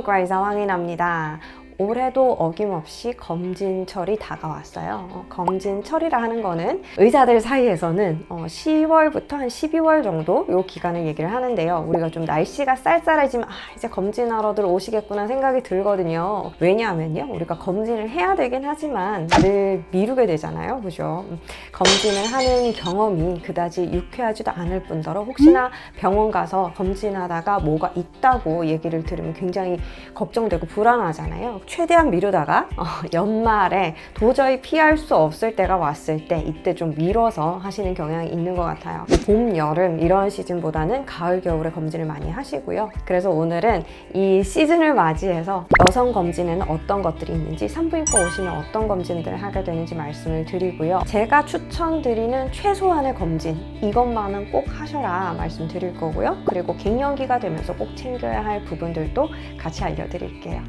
산부인과 의사 황인아입니다. 올해도 어김없이 검진철이 다가왔어요. 검진철이라 하는 거는 의사들 사이에서는 10월부터 한 12월 정도 요 기간을 얘기를 하는데요. 우리가 좀 날씨가 쌀쌀해지면 이제 검진하러들 오시겠구나 생각이 들거든요. 왜냐하면요, 우리가 검진을 해야 되긴 하지만 늘 미루게 되잖아요. 그죠? 검진을 하는 경험이 그다지 유쾌하지도 않을 뿐더러 혹시나 병원 가서 검진하다가 뭐가 있다고 얘기를 들으면 굉장히 걱정되고 불안하잖아요. 최대한 미루다가 연말에 도저히 피할 수 없을 때가 왔을 때 이때 좀 미뤄서 하시는 경향이 있는 것 같아요. 봄, 여름 이런 시즌보다는 가을, 겨울에 검진을 많이 하시고요. 그래서 오늘은 이 시즌을 맞이해서 여성 검진에는 어떤 것들이 있는지, 산부인과 오시면 어떤 검진들을 하게 되는지 말씀을 드리고요. 제가 추천드리는 최소한의 검진, 이것만은 꼭 하셔라 말씀드릴 거고요. 그리고 갱년기가 되면서 꼭 챙겨야 할 부분들도 같이 알려드릴게요.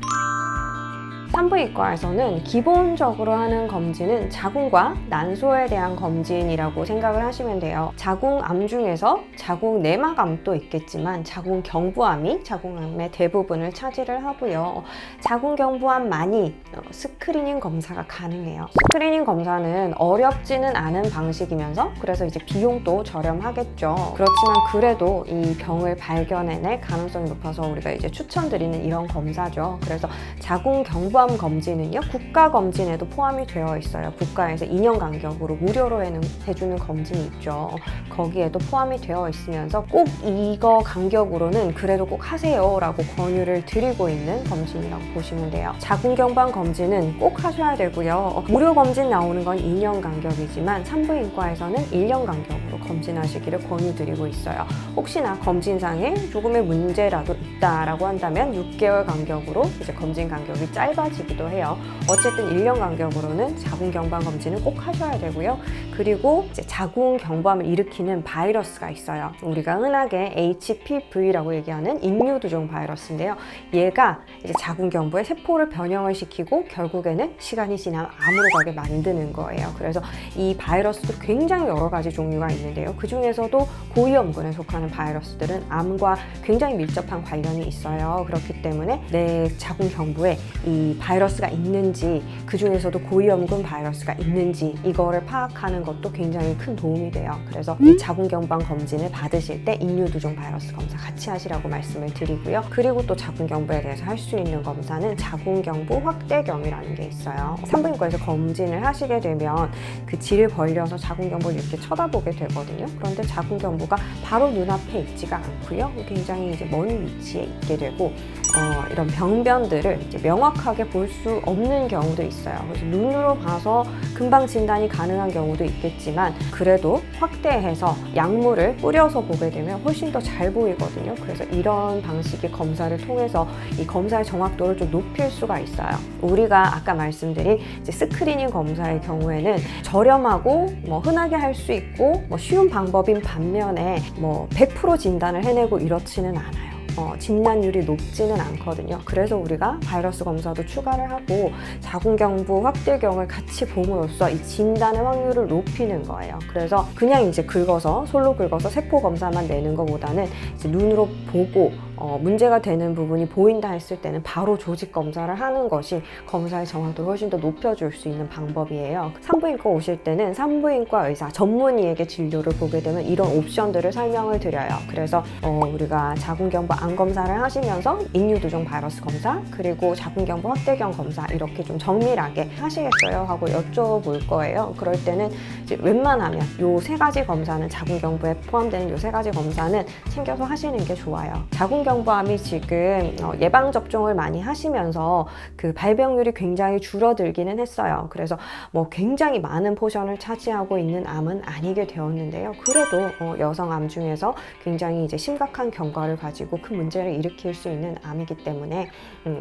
산부인과에서는 기본적으로 하는 검진은 자궁과 난소에 대한 검진이라고 생각을 하시면 돼요. 자궁암 중에서 자궁 내막암도 있겠지만 자궁경부암이 자궁암의 대부분을 차지를 하고요. 자궁경부암만이 스크리닝 검사가 가능해요. 스크리닝 검사는 어렵지는 않은 방식이면서 그래서 이제 비용도 저렴하겠죠. 그렇지만 그래도 이 병을 발견해낼 가능성이 높아서 우리가 이제 추천드리는 이런 검사죠. 그래서 자궁경부암 검진은요, 국가 검진에도 포함이 되어 있어요. 국가에서 2년 간격으로 무료로 해주는 검진이 있죠. 거기에도 포함이 되어 있으면서 꼭 이거 간격으로는 그래도 꼭 하세요 라고 권유를 드리고 있는 검진이라고 보시면 돼요. 자궁경부암 검진은 꼭 하셔야 되고요. 무료 검진 나오는 건 2년 간격이지만 산부인과에서는 1년 간격으로 검진하시기를 권유드리고 있어요. 혹시나 검진상에 조금의 문제라도 있다라고 한다면 6개월 간격으로 이제 검진 간격이 짧아지기도 해요. 어쨌든 1년 간격으로는 자궁경부암 검진은 꼭 하셔야 되고요. 그리고 이제 자궁경부암을 일으키는 바이러스가 있어요. 우리가 흔하게 HPV라고 얘기하는 인유두종 바이러스인데요. 얘가 이제 자궁경부의 세포를 변형을 시키고 결국에는 시간이 지나면 암으로 가게 만드는 거예요. 그래서 이 바이러스도 굉장히 여러 가지 종류가 있는데요. 그 중에서도 고위험군에 속하는 바이러스들은 암과 굉장히 밀접한 관련이 있어요. 그렇기 때문에 내 자궁경부에 이 바이러스가 있는지, 그 중에서도 고위험군 바이러스가 있는지 이거를 파악하는 것도 굉장히 큰 도움이 돼요. 그래서 이 자궁경부암 검진을 받으실 때 인유두종 바이러스 검사 같이 하시라고 말씀을 드리고요. 그리고 또 자궁경부에 대해서 할 수 있는 검사는 자궁경부 확대경이라는 게 있어요. 산부인과에서 검진을 하시게 되면 그 질을 벌려서 자궁경부를 이렇게 쳐다보게 되거든요. 그런데 자궁경부가 바로 눈앞에 있지가 않고요. 굉장히 이제 먼 위치에 있게 되고 이런 병변들을 이제 명확하게 볼 수 없는 경우도 있어요. 그래서 눈으로 봐서 금방 진단이 가능한 경우도 있겠지만 그래도 확대해서 약물을 뿌려서 보게 되면 훨씬 더 잘 보이거든요. 그래서 이런 방식의 검사를 통해서 이 검사의 정확도를 좀 높일 수가 있어요. 우리가 아까 말씀드린 이제 스크리닝 검사의 경우에는 저렴하고 흔하게 할 수 있고 쉬운 방법인 반면에 100% 진단을 해내고 이렇지는 않아요. 진단율이 높지는 않거든요. 그래서 우리가 바이러스 검사도 추가를 하고 자궁경부 확대경을 같이 봄으로써 이 진단의 확률을 높이는 거예요. 그래서 그냥 이제 솔로 긁어서 세포 검사만 내는 것보다는 이제 눈으로 보고 문제가 되는 부분이 보인다 했을 때는 바로 조직 검사를 하는 것이 검사의 정확도를 훨씬 더 높여줄 수 있는 방법이에요. 산부인과 오실 때는 산부인과 의사, 전문의에게 진료를 보게 되면 이런 옵션들을 설명을 드려요. 그래서 우리가 자궁경부 암 검사를 하시면서 인유두종 바이러스 검사, 그리고 자궁경부 확대경 검사 이렇게 좀 정밀하게 하시겠어요? 하고 여쭤볼 거예요. 그럴 때는 이제 웬만하면 요 3가지 검사는, 자궁경부에 포함되는 요 3가지 검사는 챙겨서 하시는 게 좋아요. 자궁경부암이 지금 예방접종을 많이 하시면서 그 발병률이 굉장히 줄어들기는 했어요. 그래서 굉장히 많은 포션을 차지하고 있는 암은 아니게 되었는데요. 그래도 여성암 중에서 굉장히 이제 심각한 경과를 가지고 큰 문제를 일으킬 수 있는 암이기 때문에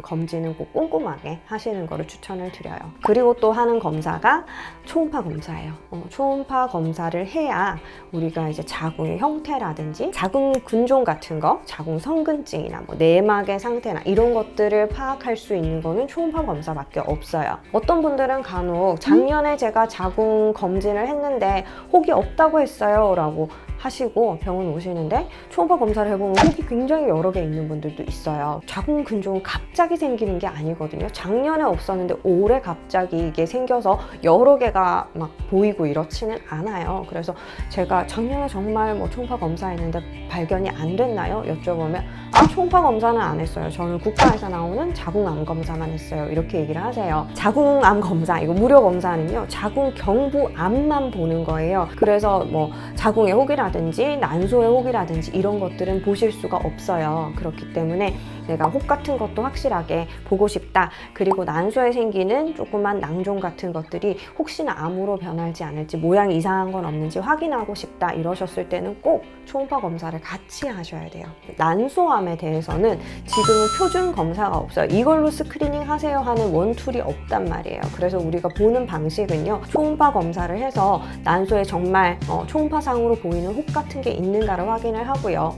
검진은 꼭 꼼꼼하게 하시는 거를 추천을 드려요. 그리고 또 하는 검사가 초음파 검사예요. 초음파 검사를 해야 우리가 이제 자궁의 형태라든지 자궁 근종 같은 거, 자궁 성근증이나 내막의 상태나 이런 것들을 파악할 수 있는 거는 초음파 검사밖에 없어요. 어떤 분들은 간혹 작년에 제가 자궁 검진을 했는데 혹이 없다고 했어요 라고 하시고 병원 오시는데 초음파 검사를 해보면 혹이 굉장히 여러 개 있는 분들도 있어요. 자궁 근종은 갑자기 생기는 게 아니거든요. 작년에 없었는데 올해 갑자기 이게 생겨서 여러 개가 막 보이고 이렇지는 않아요. 그래서 제가 작년에 정말 뭐 초음파 검사했는데 발견이 안 됐나요? 여쭤보면 초음파 검사는 안 했어요. 저는 국가에서 나오는 자궁암 검사만 했어요. 이렇게 얘기를 하세요. 자궁암 검사, 이거 무료 검사는요, 자궁 경부암만 보는 거예요. 그래서 뭐 자궁의 혹이라든지 난소의 혹이라든지 이런 것들은 보실 수가 없어요. 그렇기 때문에 내가 혹 같은 것도 확실하게 보고 싶다. 그리고 난소에 생기는 조그만 낭종 같은 것들이 혹시나 암으로 변하지 않을지, 모양이 이상한 건 없는지 확인하고 싶다 이러셨을 때는 꼭 초음파 검사를 같이 하셔야 돼요. 난소암에 대해서는 지금은 표준 검사가 없어요. 이걸로 스크리닝 하세요 하는 원툴이 없단 말이에요. 그래서 우리가 보는 방식은요, 초음파 검사를 해서 난소에 정말 초음파상으로 보이는 혹 같은 게 있는가를 확인을 하고요.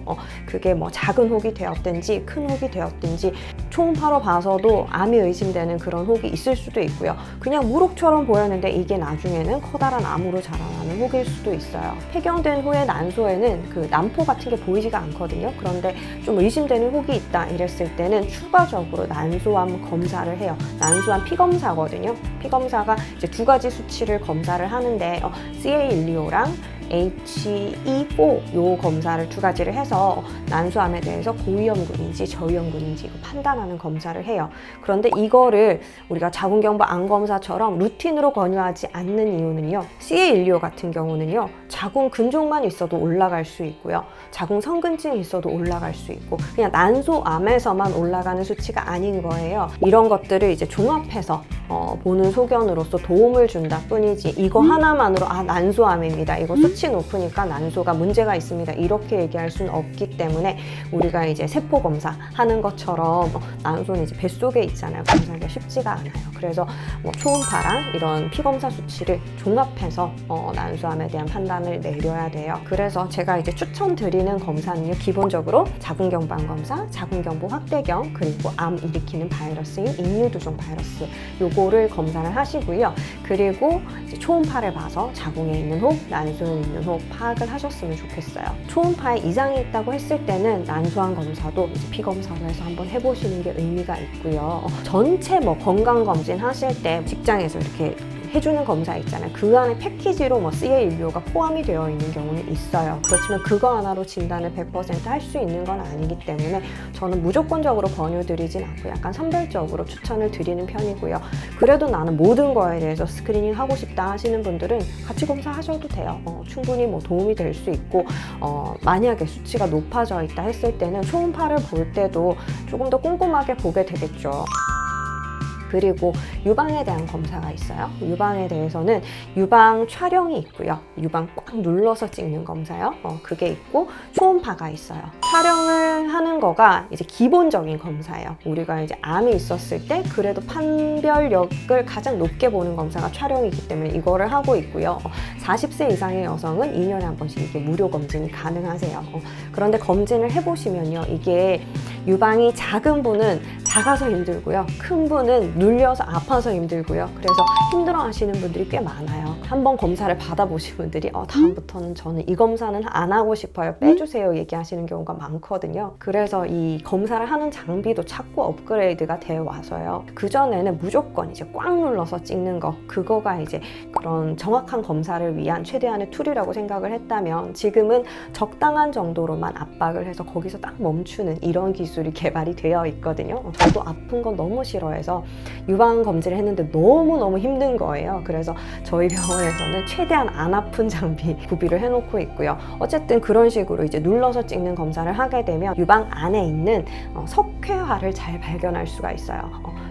그게 뭐 작은 혹이 되었든지 큰 혹이 되었든지 초음파로 봐서도 암이 의심되는 그런 혹이 있을 수도 있고요. 그냥 무록처럼 보였는데 이게 나중에는 커다란 암으로 자라나는 혹일 수도 있어요. 폐경된 후에 난소에는 그 난포 같은 게 보이지가 않거든요. 그런데 좀 의심되는 혹이 있다 이랬을 때는 추가적으로 난소암 검사를 해요. 난소암 피검사거든요. 피검사가 이제 두 가지 수치를 검사를 하는데 CA125랑 HE4 요 검사를 두 가지를 해서 난소암에 대해서 고위험군인지 저위험군인지 이거 판단하는 검사를 해요. 그런데 이거를 우리가 자궁경부 암 검사처럼 루틴으로 권유하지 않는 이유는요, CA125 같은 경우는요, 자궁 근종만 있어도 올라갈 수 있고요, 자궁 성근증이 있어도 올라갈 수 있고, 그냥 난소암에서만 올라가는 수치가 아닌 거예요. 이런 것들을 이제 종합해서 보는 소견으로서 도움을 준다 뿐이지, 이거 하나만으로 난소암입니다, 이거 수치 높으니까 난소가 문제가 있습니다, 이렇게 얘기할 수는 없기 때문에 우리가 이제 세포 검사 하는 것처럼 난소는 이제 뱃속에 있잖아요. 검사하기가 쉽지가 않아요. 그래서 뭐 초음파랑 이런 피검사 수치를 종합해서 난소암에 대한 판단을 내려야 돼요. 그래서 제가 이제 추천드리는 검사는요, 기본적으로 자궁경부암 검사, 자궁경부 확대경, 그리고 암 일으키는 바이러스인 인유두종 바이러스, 요거를 검사를 하시고요. 그리고 이제 초음파를 봐서 자궁에 있는 혹, 난소에 있는 혹 파악을 하셨으면 좋겠어요. 초음파에 이상이 있다고 했을 때는 난소암 검사도 이제 피검사로 해서 한번 해보시는 게 의미가 있고요. 전체 뭐 건강검진 하실 때 직장에서 이렇게 해주는 검사 있잖아요. 그 안에 패키지로 뭐 CA125가 포함이 되어 있는 경우는 있어요. 그렇지만 그거 하나로 진단을 100% 할 수 있는 건 아니기 때문에 저는 무조건적으로 권유드리진 않고 약간 선별적으로 추천을 드리는 편이고요. 그래도 나는 모든 거에 대해서 스크리닝 하고 싶다 하시는 분들은 같이 검사하셔도 돼요. 충분히 뭐 도움이 될 수 있고, 만약에 수치가 높아져 있다 했을 때는 초음파를 볼 때도 조금 더 꼼꼼하게 보게 되겠죠. 그리고 유방에 대한 검사가 있어요. 유방에 대해서는 유방 촬영이 있고요. 유방 꽉 눌러서 찍는 검사요. 그게 있고 초음파가 있어요. 촬영을 하는 거가 이제 기본적인 검사예요. 우리가 이제 암이 있었을 때 그래도 판별력을 가장 높게 보는 검사가 촬영이기 때문에 이거를 하고 있고요. 40세 이상의 여성은 2년에 한 번씩 이게 무료 검진이 가능하세요. 그런데 검진을 해보시면요, 이게 유방이 작은 분은 작아서 힘들고요, 큰 분은 눌려서 아파서 힘들고요. 그래서 힘들어 하시는 분들이 꽤 많아요. 한번 검사를 받아보신 분들이 다음부터는 저는 이 검사는 안 하고 싶어요, 빼주세요 얘기하시는 경우가 많거든요. 그래서 이 검사를 하는 장비도 자꾸 업그레이드가 되어 와서요. 그전에는 무조건 이제 꽉 눌러서 찍는 거, 그거가 이제 그런 정확한 검사를 위한 최대한의 툴이라고 생각을 했다면, 지금은 적당한 정도로만 압박을 해서 거기서 딱 멈추는 이런 기술이 개발이 되어 있거든요. 저도 아픈 건 너무 싫어해서 유방 검진을 했는데 너무너무 힘든 거예요. 그래서 저희 병원에서는 최대한 안 아픈 장비 구비를 해놓고 있고요. 어쨌든 그런 식으로 이제 눌러서 찍는 검사를 하게 되면 유방 안에 있는 석회화를 잘 발견할 수가 있어요.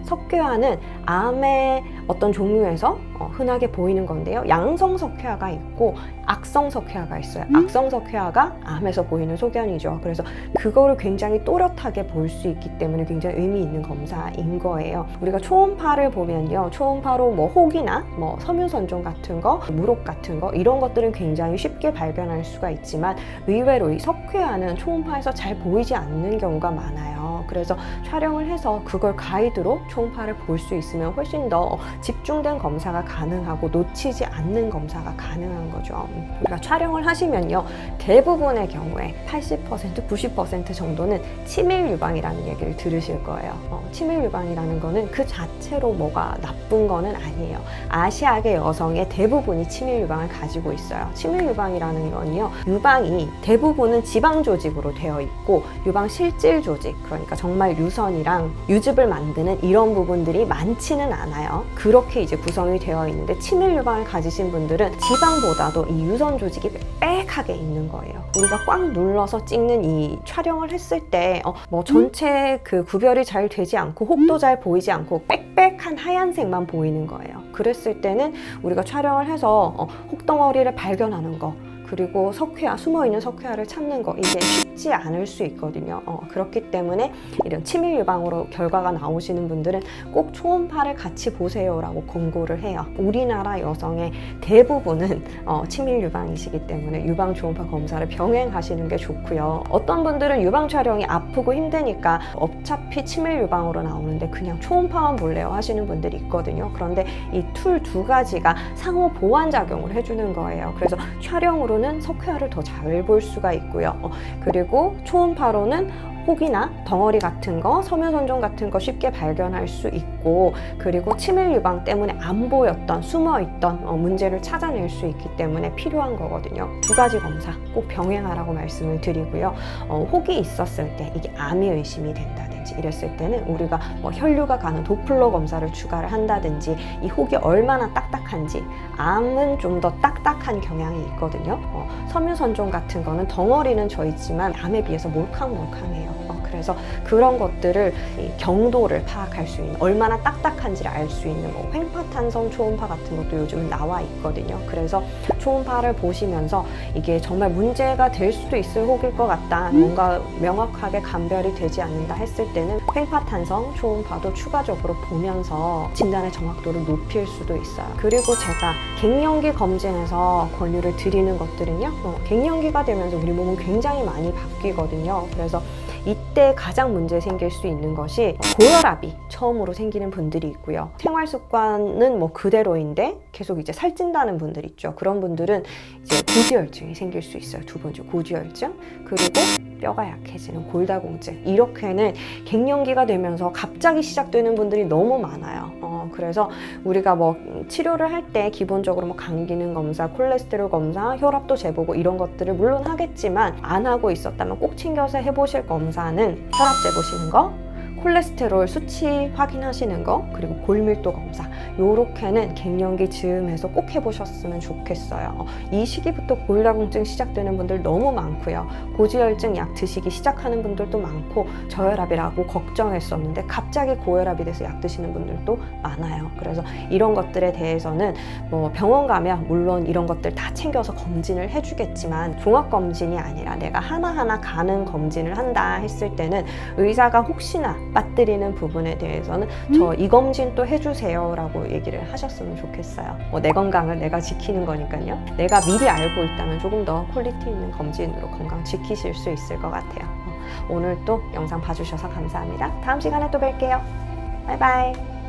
석회화는 암의 어떤 종류에서 흔하게 보이는 건데요. 양성 석회화가 있고 악성 석회화가 있어요. 악성 석회화가 암에서 보이는 소견이죠. 그래서 그거를 굉장히 또렷하게 명확하게 볼 수 있기 때문에 굉장히 의미 있는 검사인 거예요. 우리가 초음파를 보면요, 초음파로 뭐 혹이나 뭐 섬유선종 같은 거, 물혹 같은 거 이런 것들은 굉장히 쉽게 발견할 수가 있지만 의외로 이 석회화는 초음파에서 잘 보이지 않는 경우가 많아요. 그래서 촬영을 해서 그걸 가이드로 초음파를 볼 수 있으면 훨씬 더 집중된 검사가 가능하고 놓치지 않는 검사가 가능한 거죠. 우리가 촬영을 하시면요, 대부분의 경우에 80%, 90% 정도는 치밀 유방이라는 얘기를 들으실 거예요. 치밀 유방이라는 거는 그 자체로 뭐가 나쁜 거는 아니에요. 아시아계 여성의 대부분이 치밀 유방을 가지고 있어요. 치밀 유방이라는 건요, 유방이 대부분은 지방 조직으로 되어 있고 유방 실질 조직, 그러니까 정말 유선이랑 유즙을 만드는 이런 부분들이 많지는 않아요. 그렇게 이제 구성이 되어 있는데 치밀 유방을 가지신 분들은 지방보다도 이 유선 조직이 빽빽하게 있는 거예요. 우리가 꽉 눌러서 찍는 이 촬영을 했을 때 뭐 전체 그 구별이 잘 되지 않고 혹도 잘 보이지 않고 빽빽한 하얀색만 보이는 거예요. 그랬을 때는 우리가 촬영을 해서 혹덩어리를 발견하는 거, 그리고 석회화, 숨어있는 석회화를 찾는 거, 이게 쉽지 않을 수 있거든요. 그렇기 때문에 이런 치밀 유방으로 결과가 나오시는 분들은 꼭 초음파를 같이 보세요라고 권고를 해요. 우리나라 여성의 대부분은 치밀 유방이시기 때문에 유방 초음파 검사를 병행하시는 게 좋고요. 어떤 분들은 유방 촬영이 아프고 힘드니까 어차피 치밀 유방으로 나오는데 그냥 초음파만 볼래요 하시는 분들이 있거든요. 그런데 이 툴 두 가지가 상호 보완 작용을 해주는 거예요. 그래서 촬영으로 석회화를 더 잘 볼 수가 있고요. 그리고 초음파로는 혹이나 덩어리 같은 거, 섬유선종 같은 거 쉽게 발견할 수 있고, 그리고 치밀 유방 때문에 안 보였던, 숨어있던 문제를 찾아낼 수 있기 때문에 필요한 거거든요. 두 가지 검사 꼭 병행하라고 말씀을 드리고요. 혹이 있었을 때 이게 암이 의심이 된다든지 이랬을 때는 우리가 뭐 혈류가 가는 도플러 검사를 추가를 한다든지, 이 혹이 얼마나 딱딱한지, 암은 좀 더 딱딱한 경향이 있거든요. 섬유선종 같은 거는 덩어리는 져 있지만 암에 비해서 몰캉몰캉해요. 그래서 그런 것들을 경도를 파악할 수 있는, 얼마나 딱딱한지를 알 수 있는 뭐 횡파탄성 초음파 같은 것도 요즘 나와 있거든요. 그래서 초음파를 보시면서 이게 정말 문제가 될 수도 있을 혹일 것 같다, 뭔가 명확하게 감별이 되지 않는다 했을 때는 횡파탄성 초음파도 추가적으로 보면서 진단의 정확도를 높일 수도 있어요. 그리고 제가 갱년기 검진에서 권유를 드리는 것들은요, 갱년기가 되면서 우리 몸은 굉장히 많이 바뀌거든요. 그래서 이때 가장 문제 생길 수 있는 것이 고혈압이 처음으로 생기는 분들이 있고요. 생활 습관은 뭐 그대로인데 계속 이제 살찐다는 분들 있죠. 그런 분들은 이제 고지혈증이 생길 수 있어요. 두 번째 고지혈증, 그리고 뼈가 약해지는 골다공증. 이렇게는 갱년기가 되면서 갑자기 시작되는 분들이 너무 많아요. 그래서 우리가 뭐 치료를 할 때 기본적으로 뭐 간 기능 검사, 콜레스테롤 검사, 혈압도 재보고 이런 것들을 물론 하겠지만, 안 하고 있었다면 꼭 챙겨서 해보실 검사는 혈압 재보시는 거, 콜레스테롤 수치 확인하시는 거, 그리고 골밀도 검사, 요렇게는 갱년기 즈음에서 꼭 해보셨으면 좋겠어요. 이 시기부터 골다공증 시작되는 분들 너무 많고요. 고지혈증 약 드시기 시작하는 분들도 많고, 저혈압이라고 걱정했었는데 갑자기 고혈압이 돼서 약 드시는 분들도 많아요. 그래서 이런 것들에 대해서는 뭐 병원 가면 물론 이런 것들 다 챙겨서 검진을 해주겠지만, 종합검진이 아니라 내가 하나하나 가는 검진을 한다 했을 때는 의사가 혹시나 빠뜨리는 부분에 대해서는 저 이 검진 또 해주세요 라고 얘기를 하셨으면 좋겠어요. 뭐 내 건강을 내가 지키는 거니까요. 내가 미리 알고 있다면 조금 더 퀄리티 있는 검진으로 건강 지키실 수 있을 것 같아요. 오늘 또 영상 봐주셔서 감사합니다. 다음 시간에 또 뵐게요. 바이바이.